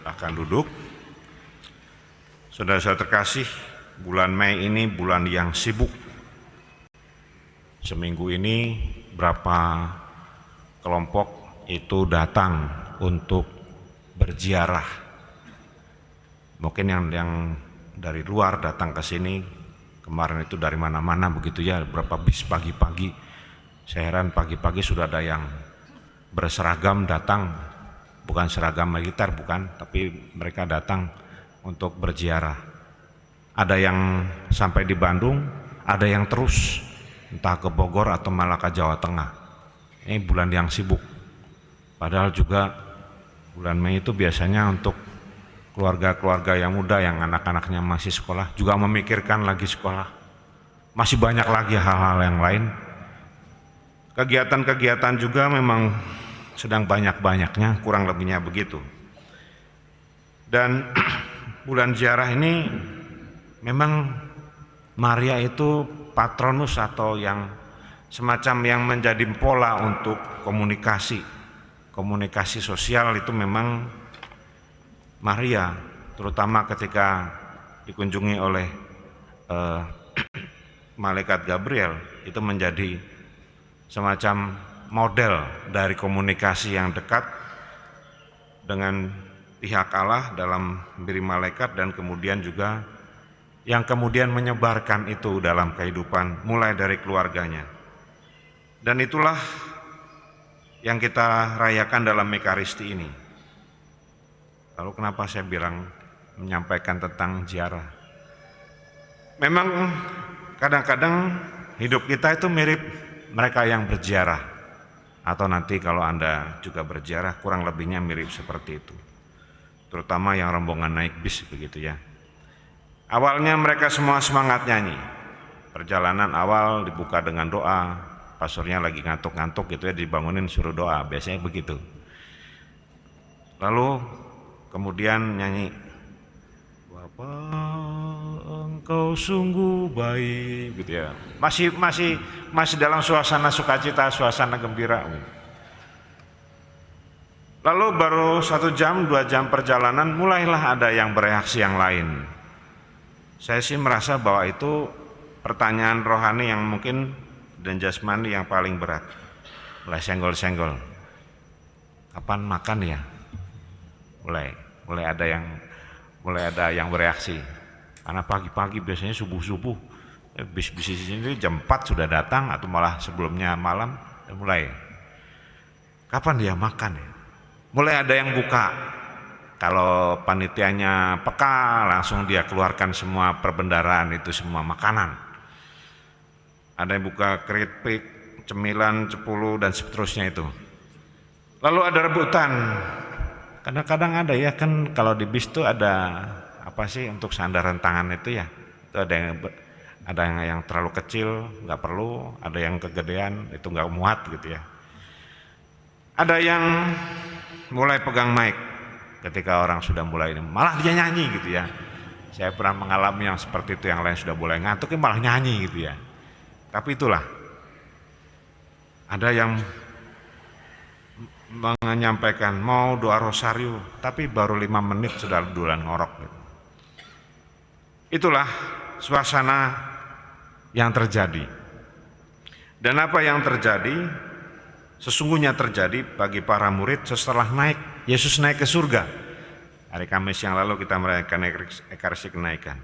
Akan duduk. Saudara-saudara terkasih, bulan Mei ini bulan yang sibuk. Seminggu ini berapa kelompok itu datang untuk berziarah. Mungkin yang dari luar datang ke sini, kemarin itu dari mana-mana begitu ya, berapa bis pagi-pagi. Saya heran pagi-pagi sudah ada yang berseragam datang, bukan seragam militer bukan, tapi mereka datang untuk berziarah. Ada yang sampai di Bandung, ada yang terus entah ke Bogor atau malah ke Jawa Tengah. Ini bulan yang sibuk. Padahal juga bulan Mei itu biasanya untuk keluarga-keluarga yang muda yang anak-anaknya masih sekolah, juga memikirkan lagi sekolah. Masih banyak lagi hal-hal yang lain. Kegiatan-kegiatan juga memang sedang banyak-banyaknya, kurang lebihnya begitu. Dan bulan ziarah ini memang Maria itu patronus atau yang semacam yang menjadi pola untuk komunikasi sosial itu memang Maria, terutama ketika dikunjungi oleh malaikat Gabriel, itu menjadi semacam model dari komunikasi yang dekat dengan pihak Allah dalam diri malaikat, dan kemudian juga yang kemudian menyebarkan itu dalam kehidupan mulai dari keluarganya. Dan itulah yang kita rayakan dalam Ekaristi ini. Lalu kenapa saya bilang menyampaikan tentang ziarah? Memang kadang-kadang hidup kita itu mirip mereka yang berziarah, atau nanti kalau Anda juga berziarah kurang lebihnya mirip seperti itu. Terutama yang rombongan naik bis begitu ya. Awalnya mereka semua semangat nyanyi. Perjalanan awal dibuka dengan doa, pastornya lagi ngantuk-ngantuk gitu ya, dibangunin suruh doa, biasanya begitu. Lalu kemudian nyanyi, Bapa Engkau sungguh baik gitu ya. Masih dalam suasana sukacita, suasana gembira. Lalu baru 1 jam, 2 jam perjalanan mulailah ada yang bereaksi yang lain. Saya sih merasa bahwa itu pertanyaan rohani yang mungkin dan jasmani yang paling berat. Mulai senggol-senggol. Kapan makan ya? Mulai ada yang bereaksi. Karena pagi-pagi biasanya subuh-subuh bis-bis ini jam 4 sudah datang atau malah sebelumnya malam mulai. Kapan dia makan ya? Mulai ada yang buka. Kalau panitianya peka, langsung dia keluarkan semua perbendaharaan itu, semua makanan. Ada yang buka keripik, cemilan, cepulu dan seterusnya itu. Lalu ada rebutan. Kadang-kadang ada ya kan, kalau di bis tuh ada apa sih untuk sandaran tangan itu ya. Itu ada yang terlalu kecil, nggak perlu. Ada yang kegedean, itu nggak muat gitu ya. Ada yang mulai pegang mic ketika orang sudah mulai, malah dia nyanyi gitu ya. Saya pernah mengalami yang seperti itu, yang lain sudah mulai ngantuk, malah nyanyi gitu ya. Tapi itulah, ada yang menyampaikan mau doa rosario, tapi baru 5 menit sudah duluan ngorok gitu. Itulah suasana yang terjadi. Dan apa yang terjadi sesungguhnya terjadi bagi para murid setelah Yesus naik ke surga. Hari Kamis yang lalu kita merayakan Ekaristi kenaikan.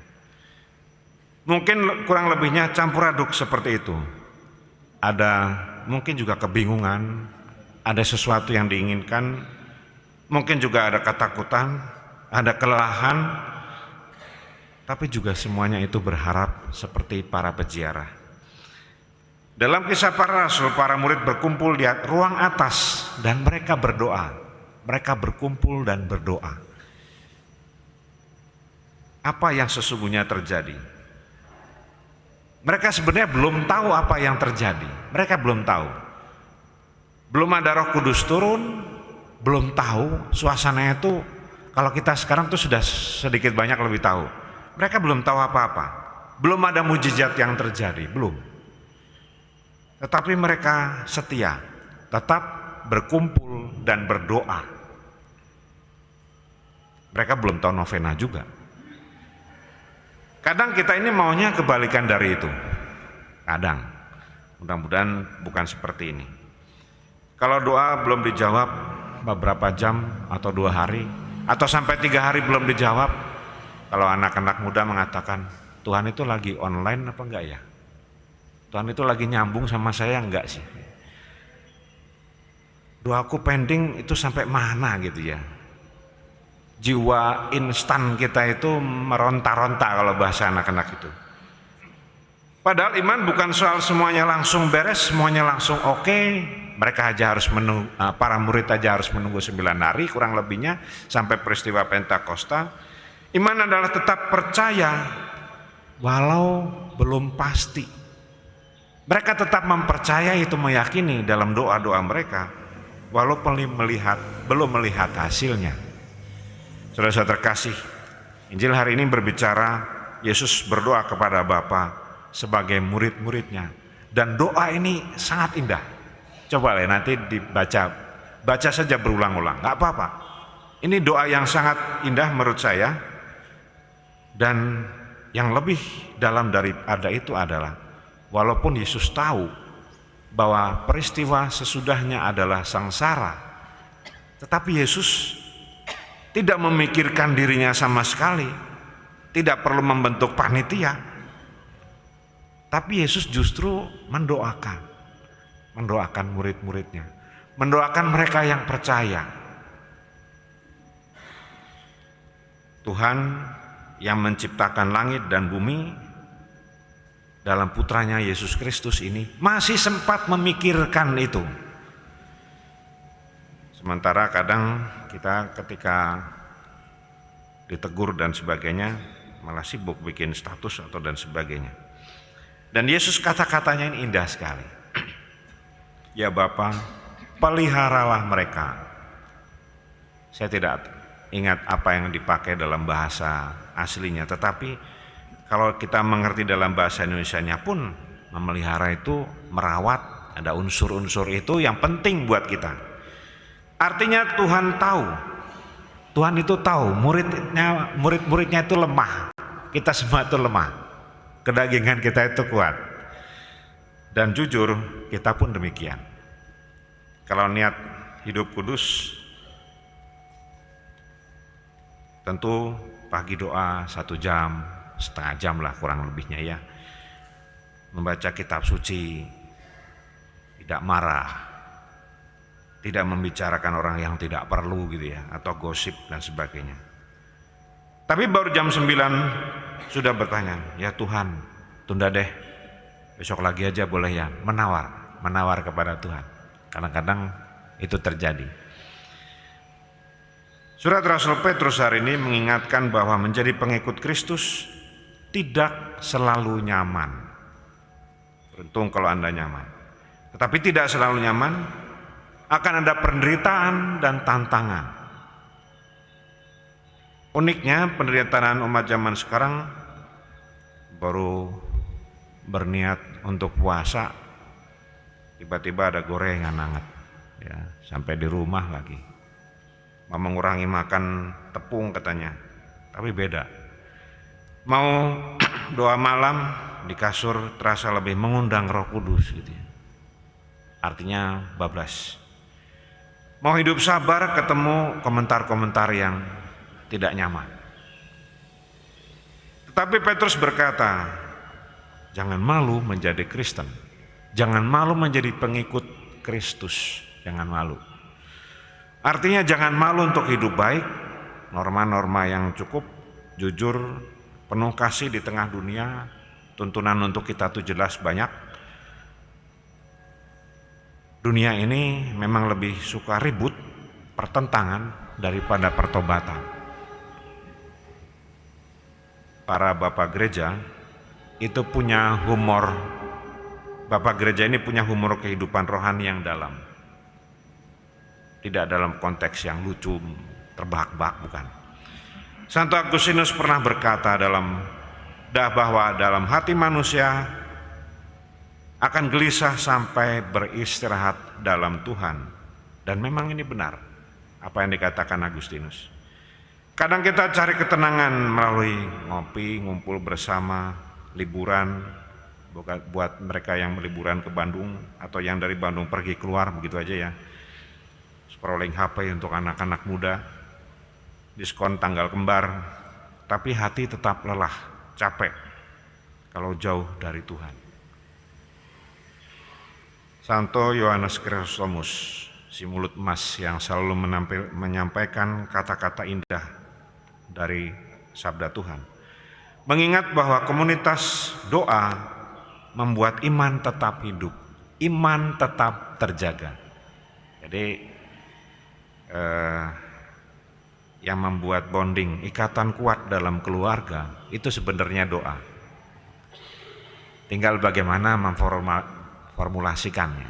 Mungkin kurang lebihnya campur aduk seperti itu. Ada mungkin juga kebingungan, ada sesuatu yang diinginkan, mungkin juga ada ketakutan, ada kelelahan, tapi juga semuanya itu berharap seperti para peziarah. Dalam Kisah Para Rasul, para murid berkumpul di ruang atas dan mereka berdoa. Mereka berkumpul dan berdoa. Apa yang sesungguhnya terjadi? Mereka sebenarnya belum tahu apa yang terjadi. Mereka belum tahu. Belum ada Roh Kudus turun, belum tahu suasananya itu. Kalau kita sekarang tuh sudah sedikit banyak lebih tahu. Mereka belum tahu apa-apa. Belum ada mujizat yang terjadi, belum. Tetapi mereka setia, tetap berkumpul dan berdoa. Mereka belum tahu novena juga. Kadang kita ini maunya kebalikan dari itu. Kadang, mudah-mudahan bukan seperti ini. Kalau doa belum dijawab beberapa jam atau 2 hari, atau sampai 3 hari belum dijawab, kalau anak-anak muda mengatakan, Tuhan itu lagi online apa enggak ya? Tuhan itu lagi nyambung sama saya enggak sih? Doaku pending itu sampai mana gitu ya? Jiwa instan kita itu meronta-ronta kalau bahasa anak-anak itu. Padahal iman bukan soal semuanya langsung beres, semuanya langsung oke. Mereka aja harus menunggu, para murid aja harus menunggu 9 hari kurang lebihnya sampai peristiwa Pentakosta. Iman adalah tetap percaya walau belum pasti. Mereka tetap mempercayai itu, meyakini dalam doa-doa mereka walaupun belum melihat hasilnya. Saudara-saudara terkasih, Injil hari ini berbicara Yesus berdoa kepada Bapa sebagai murid-muridnya, dan doa ini sangat indah. Coba nanti baca saja berulang-ulang, gak apa-apa. Ini doa yang sangat indah menurut saya, dan yang lebih dalam daripada itu adalah walaupun Yesus tahu bahwa peristiwa sesudahnya adalah sangsara, tetapi Yesus tidak memikirkan dirinya sama sekali, tidak perlu membentuk panitia. Tapi Yesus justru mendoakan murid-muridnya, mendoakan mereka yang percaya. Tuhan yang menciptakan langit dan bumi dalam putranya Yesus Kristus ini masih sempat memikirkan itu. Sementara kadang kita ketika ditegur dan sebagainya malah sibuk bikin status atau dan sebagainya. Dan Yesus kata-katanya ini indah sekali. Ya Bapa, peliharalah mereka. Saya tidak ingat apa yang dipakai dalam bahasa aslinya, tetapi kalau kita mengerti dalam bahasa Indonesianya pun, memelihara itu merawat, ada unsur-unsur itu yang penting buat kita. Artinya Tuhan tahu, Tuhan itu tahu murid-muridnya itu lemah, kita semua itu lemah, kedagingan kita itu kuat, dan jujur kita pun demikian. Kalau niat hidup kudus, tentu pagi doa 1 jam, setengah jam lah kurang lebihnya ya, membaca kitab suci, tidak marah, tidak membicarakan orang yang tidak perlu gitu ya, atau gosip dan sebagainya. Tapi baru jam 9 sudah bertanya, ya Tuhan tunda deh, besok lagi aja boleh ya, menawar kepada Tuhan. Kadang-kadang itu terjadi. Surat Rasul Petrus hari ini mengingatkan bahwa menjadi pengikut Kristus tidak selalu nyaman. Beruntung kalau Anda nyaman. Tetapi tidak selalu nyaman, akan ada penderitaan dan tantangan. Uniknya penderitaan umat zaman sekarang baru berniat untuk puasa, tiba-tiba ada gorengan hangat ya, sampai di rumah lagi. Mau mengurangi makan tepung katanya, tapi beda. Mau doa malam di kasur terasa lebih mengundang Roh Kudus gitu ya. Artinya bablas. Mau hidup sabar, ketemu komentar-komentar yang tidak nyaman. Tetapi Petrus berkata, jangan malu menjadi Kristen, jangan malu menjadi pengikut Kristus, jangan malu. Artinya jangan malu untuk hidup baik, norma-norma yang cukup, jujur, penuh kasih di tengah dunia. Tuntunan untuk kita itu jelas banyak. Dunia ini memang lebih suka ribut, pertentangan daripada pertobatan. Para bapak gereja itu punya humor. Bapak gereja ini punya humor kehidupan rohani yang dalam. Tidak dalam konteks yang lucu, terbahak-bahak, bukan. Santo Agustinus pernah berkata bahwa dalam hati manusia akan gelisah sampai beristirahat dalam Tuhan. Dan memang ini benar apa yang dikatakan Agustinus. Kadang kita cari ketenangan melalui ngopi, ngumpul bersama, liburan, buat mereka yang liburan ke Bandung atau yang dari Bandung pergi keluar begitu aja ya. Scrolling HP untuk anak-anak muda, diskon tanggal kembar, tapi hati tetap lelah, capek kalau jauh dari Tuhan. Santo Yohanes Chrysostomus, si mulut emas yang selalu menyampaikan kata-kata indah dari sabda Tuhan, mengingat bahwa komunitas doa membuat iman tetap hidup, iman tetap terjaga. Jadi yang membuat bonding, ikatan kuat dalam keluarga itu sebenarnya doa. Tinggal bagaimana memformulasikannya.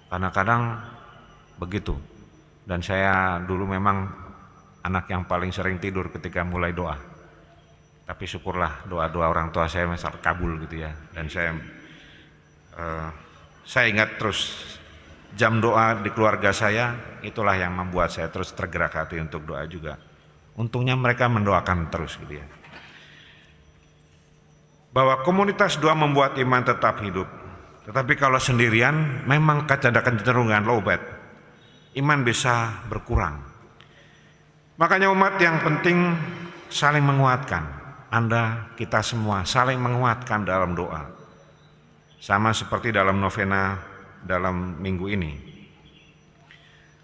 Kadang-kadang begitu. Dan saya dulu memang anak yang paling sering tidur ketika mulai doa. Tapi syukurlah doa-doa orang tua saya masih kabul gitu ya. Dan saya ingat terus jam doa di keluarga saya, itulah yang membuat saya terus tergerak hati untuk doa juga. Untungnya mereka mendoakan terus gitu ya. Bahwa komunitas doa membuat iman tetap hidup. Tetapi kalau sendirian memang ada kecenderungan lowbat. Iman bisa berkurang. Makanya umat yang penting saling menguatkan. Anda, kita semua saling menguatkan dalam doa. Sama seperti dalam novena dalam minggu ini.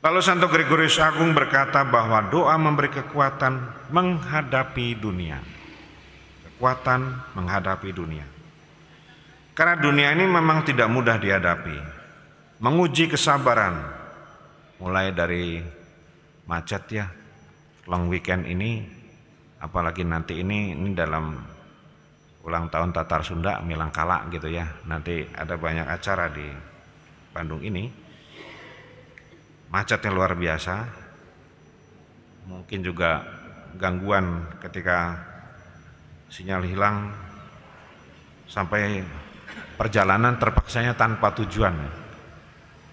Lalu Santo Gregorius Agung berkata bahwa doa memberi kekuatan menghadapi dunia. Kekuatan menghadapi dunia. Karena dunia ini memang tidak mudah dihadapi. Menguji kesabaran. Mulai dari macet ya, long weekend ini, apalagi nanti ini dalam ulang tahun Tatar Sunda Milangkala gitu ya. Nanti ada banyak acara di Bandung ini. Macetnya luar biasa. Mungkin juga gangguan ketika sinyal hilang sampai perjalanan terpaksanya tanpa tujuan.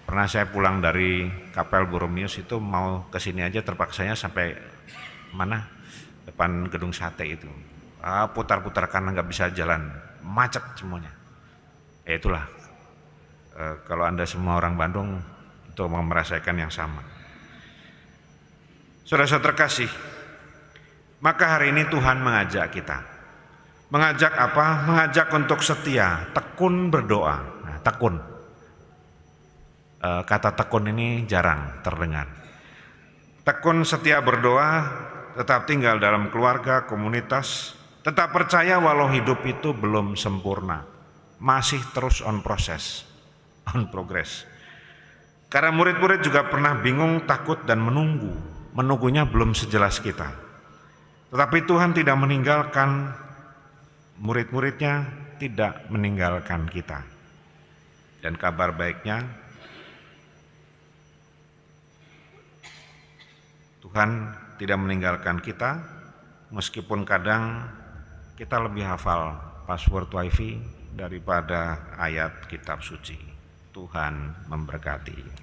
Pernah saya pulang dari Kapel Boromius itu mau ke sini aja terpaksanya sampai mana? Depan gedung sate itu. Putar-putar karena nggak bisa jalan, macet semuanya. Itulah. Kalau Anda semua orang Bandung itu mau merasakan yang sama. Saudara-saudara terkasih, maka hari ini Tuhan mengajak kita. Mengajak apa? Mengajak untuk setia, tekun berdoa. Nah, tekun. Kata tekun ini jarang terdengar. Tekun setia berdoa, tetap tinggal dalam keluarga, komunitas, tetap percaya walau hidup itu belum sempurna. Masih terus on progress. Karena murid-murid juga pernah bingung, takut dan menunggunya belum sejelas kita. Tetapi Tuhan tidak meninggalkan murid-muridnya, tidak meninggalkan kita. Dan kabar baiknya, Tuhan tidak meninggalkan kita, meskipun kadang kita lebih hafal password WiFi daripada ayat kitab suci. Tuhan memberkati.